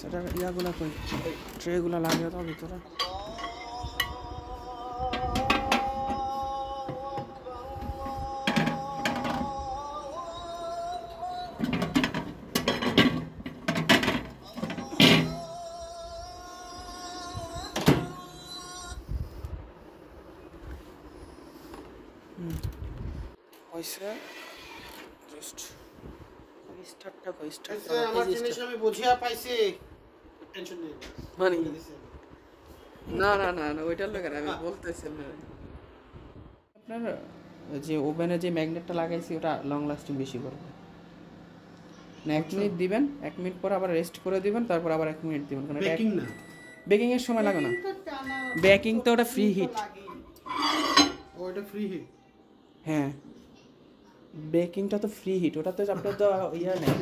সেটা ইয়াগুলো কই ট্রেগুলো লাগিয়ে দাও ভিতরে। হইছে জাস্ট স্টার্টটা কই স্টার্ট আমার জিনিস আমি বুঝিয়া পাইছি, টেনশন নেই মানে না না না না ওইটার লাগে আমি বলতেছি না। আপনার যে ওভেনে যে ম্যাগনেটটা লাগাইছি ওটা লং লাস্টিং বেশি করবে না। 1 মিনিট দিবেন, 1 মিনিট পর আবার রেস্ট করে দিবেন, তারপর আবার 1 মিনিট দিবেন। কারণ বেকিং না, বেকিং এর সময় লাগে না। বেকিং তো ওটা ফ্রি হিট। ওটা ফ্রি হিট। হ্যাঁ বেকিংটা তো ফ্রি হিট, ওটাতে আপনার তো ইয়া নেই।